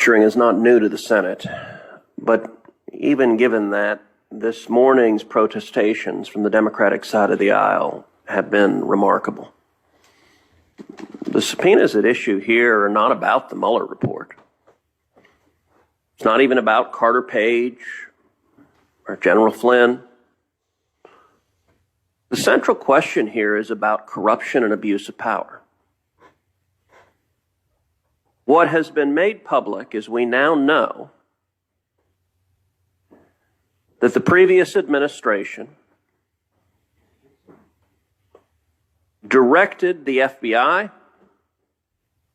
is not new to the Senate, but even given that, this morning's protestations from the Democratic side of the aisle have been remarkable. The subpoenas at issue here are not about the Mueller report. It's not even about Carter Page or General Flynn. The central question here is about corruption and abuse of power. What has been made public is we now know that the previous administration directed the FBI,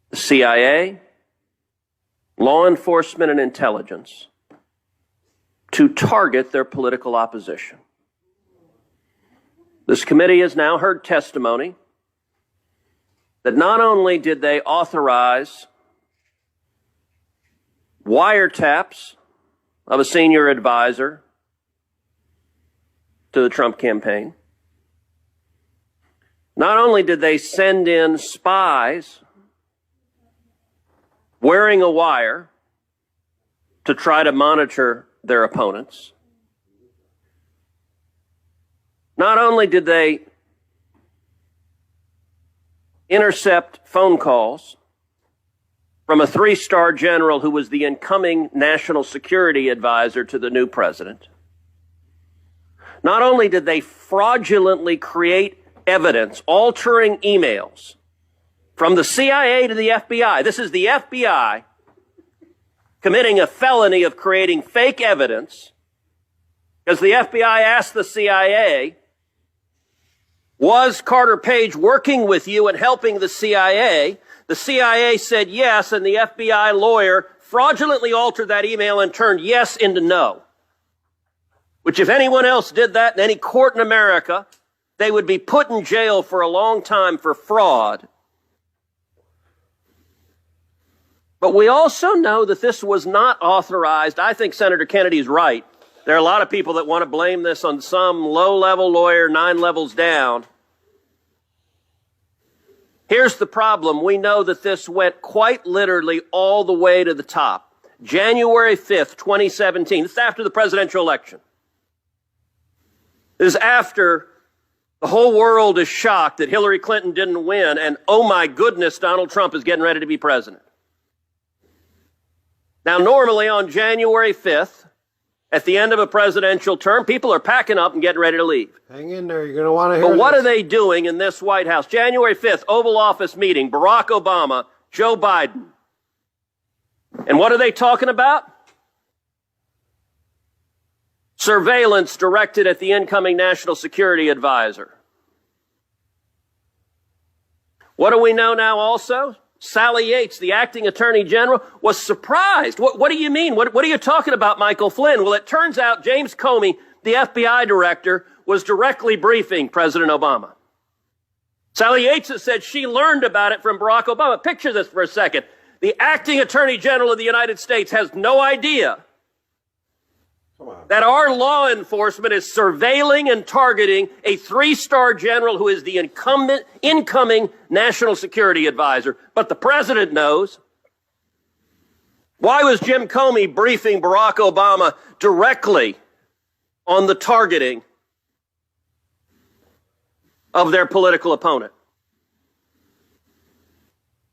the CIA, law enforcement, and intelligence to target their political opposition. This committee has now heard testimony that not only did they authorize wiretaps of a senior advisor to the Trump campaign, not only did they send in spies wearing a wire to try to monitor their opponents, not only did they intercept phone calls from a three-star general who was the incoming national security advisor to the new president, not only did they fraudulently create evidence, altering emails from the CIA to the FBI. This is the FBI committing a felony of creating fake evidence because the FBI asked the CIA, was Carter Page working with you and helping the CIA? The CIA said yes, and the FBI lawyer fraudulently altered that email and turned yes into no. Which if anyone else did that in any court in America, they would be put in jail for a long time for fraud. But we also know that this was not authorized. I think Senator Kennedy's right. There are a lot of people that want to blame this on some low-level lawyer 9 levels down. Here's the problem. We know that this went quite literally all the way to the top. January 5th, 2017. This is after the presidential election. This is after the whole world is shocked that Hillary Clinton didn't win, and oh my goodness, Donald Trump is getting ready to be president. Now, normally on January 5th, at the end of a presidential term, people are packing up and getting ready to leave. Hang in there. You're going to want to hear But what are they doing in this White House? January 5th, Oval Office meeting, Barack Obama, Joe Biden. And what are they talking about? Surveillance directed at the incoming national security advisor. What do we know now also? Sally Yates, the acting attorney general, was surprised. What do you mean? What are you talking about, Michael Flynn? Well, it turns out James Comey, the FBI director, was directly briefing President Obama. Sally Yates has said she learned about it from Barack Obama. Picture this for a second. The acting attorney general of the United States has no idea that our law enforcement is surveilling and targeting a 3-star general who is the incoming national security advisor. But the president knows. Why was Jim Comey briefing Barack Obama directly on the targeting of their political opponent?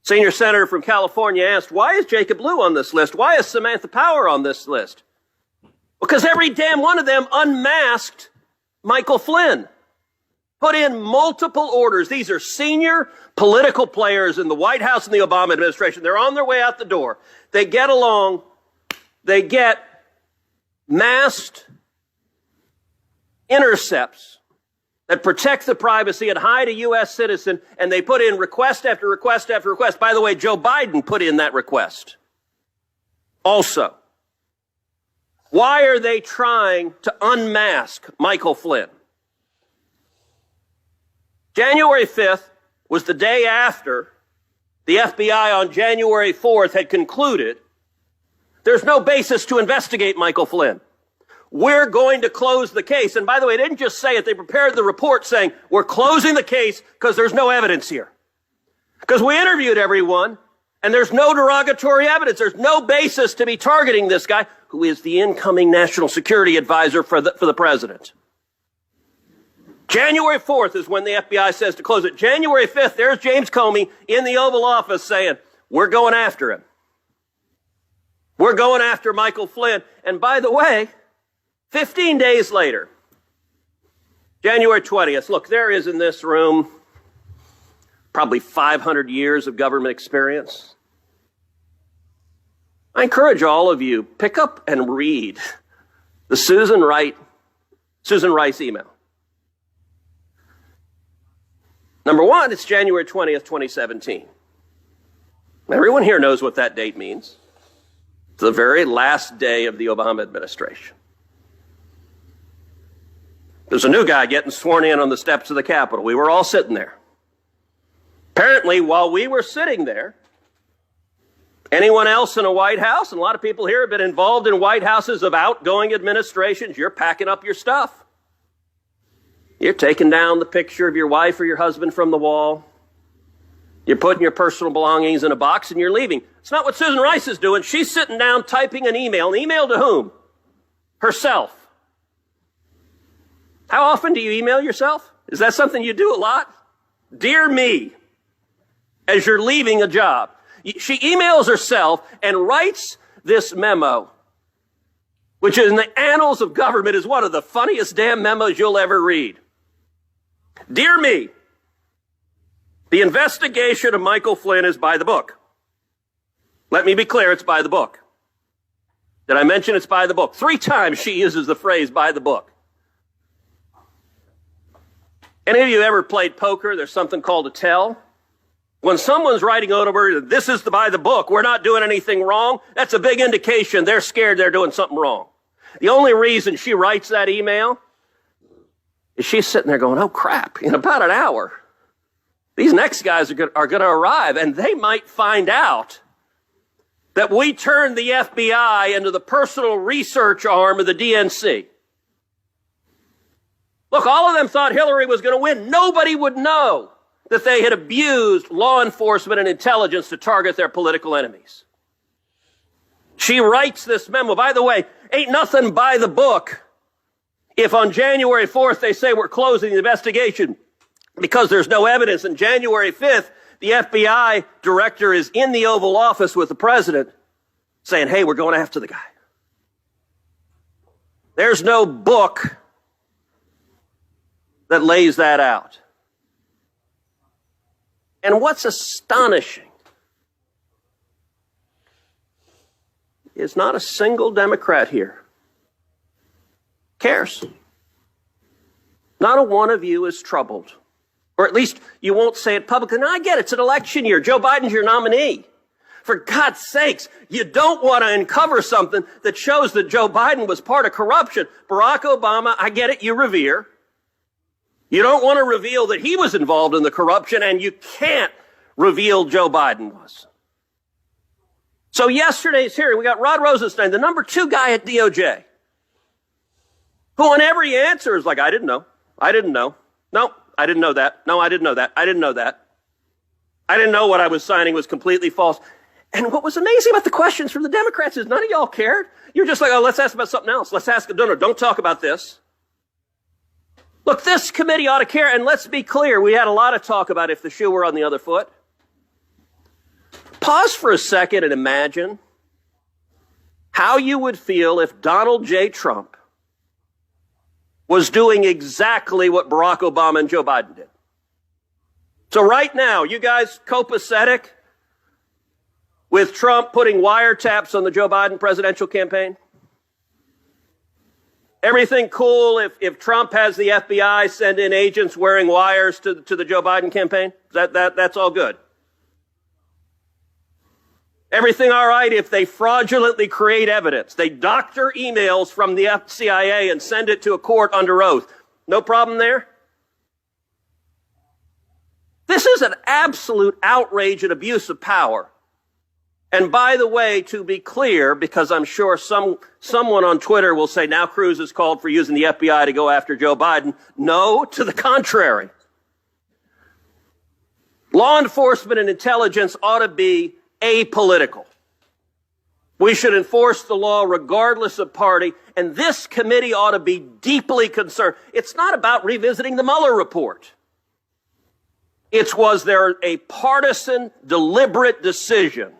Senior senator from California asked, why is Jacob Lew on this list? Why is Samantha Power on this list? Because every damn one of them unmasked Michael Flynn, put in multiple orders. These are senior political players in the White House and the Obama administration. They're on their way out the door. They get along. They get masked intercepts that protect the privacy and hide a U.S. citizen, and they put in request after request after request. By the way, Joe Biden put in that request also. Why are they trying to unmask Michael Flynn? January 5th was the day after the FBI on January 4th had concluded there's no basis to investigate Michael Flynn. We're going to close the case. And by the way, they didn't just say it. They prepared the report saying, we're closing the case because there's no evidence here. Because we interviewed everyone, And there's no derogatory evidence. There's no basis to be targeting this guy, who is the incoming national security advisor for the president. January 4th is when the FBI says to close it. January 5th, there's James Comey in the Oval Office saying, we're going after him. We're going after Michael Flynn. And by the way, 15 days later, January 20th, look, there is in this room probably 500 years of government experience. I encourage all of you, pick up and read the Susan Rice email. Number one, it's January 20th, 2017. Everyone here knows what that date means. It's the very last day of the Obama administration. There's a new guy getting sworn in on the steps of the Capitol. We were all sitting there. Apparently, while we were sitting there, anyone else in a White House, and a lot of people here have been involved in White Houses of outgoing administrations, you're packing up your stuff. You're taking down the picture of your wife or your husband from the wall. You're putting your personal belongings in a box and you're leaving. It's not what Susan Rice is doing. She's sitting down typing an email. An email to whom? Herself. How often do you email yourself? Is that something you do a lot? Dear me, as you're leaving a job. She emails herself and writes this memo, which in the annals of government is one of the funniest damn memos you'll ever read. Dear me, the investigation of Michael Flynn is by the book. Let me be clear, it's by the book. Did I mention it's by the book? 3 times she uses the phrase by the book. Any of you ever played poker? There's something called a tell. When someone's writing over, this is by the book, we're not doing anything wrong, that's a big indication they're scared they're doing something wrong. The only reason she writes that email is she's sitting there going, oh crap, in about an hour, these next guys are going to arrive and they might find out that we turned the FBI into the personal research arm of the DNC. Look, all of them thought Hillary was going to win. Nobody would know that they had abused law enforcement and intelligence to target their political enemies. She writes this memo. By the way, ain't nothing by the book if on January 4th they say we're closing the investigation because there's no evidence. And January 5th, the FBI director is in the Oval Office with the president saying, hey, we're going after the guy. There's no book that lays that out. And what's astonishing is not a single Democrat here cares. Not a one of you is troubled. Or at least you won't say it publicly. Now, I get it. It's an election year. Joe Biden's your nominee. For God's sakes, you don't want to uncover something that shows that Joe Biden was part of corruption. Barack Obama, I get it, you revere. You don't want to reveal that he was involved in the corruption, and you can't reveal Joe Biden was. So yesterday's hearing, we got Rod Rosenstein, the number 2 guy at DOJ, who on every answer is like, I didn't know. I didn't know. No, I didn't know that. No, I didn't know that. I didn't know that. I didn't know what I was signing was completely false. And what was amazing about the questions from the Democrats is none of y'all cared. You're just like, oh, let's ask about something else. Let's ask, no, don't talk about this. Look, this committee ought to care, and let's be clear, we had a lot of talk about if the shoe were on the other foot. Pause for a second and imagine how you would feel if Donald J. Trump was doing exactly what Barack Obama and Joe Biden did. So right now, you guys copacetic with Trump putting wiretaps on the Joe Biden presidential campaign? Everything cool if Trump has the FBI send in agents wearing wires to the Joe Biden campaign? That's all good. Everything all right if they fraudulently create evidence. They doctor emails from the CIA and send it to a court under oath. No problem there? This is an absolute outrage and abuse of power. And by the way, to be clear, because I'm sure someone on Twitter will say, now Cruz has called for using the FBI to go after Joe Biden. No, to the contrary. Law enforcement and intelligence ought to be apolitical. We should enforce the law regardless of party, and this committee ought to be deeply concerned. It's not about revisiting the Mueller report. Was there a partisan, deliberate decision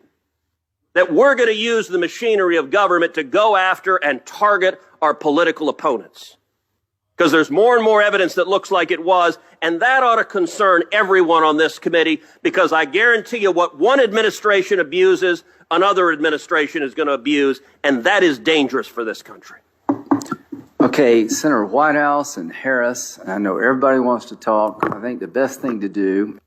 that we're going to use the machinery of government to go after and target our political opponents? Because there's more and more evidence that looks like it was, and that ought to concern everyone on this committee, because I guarantee you what one administration abuses, another administration is going to abuse, and that is dangerous for this country. Okay, Senator Whitehouse and Harris, I know everybody wants to talk. I think the best thing to do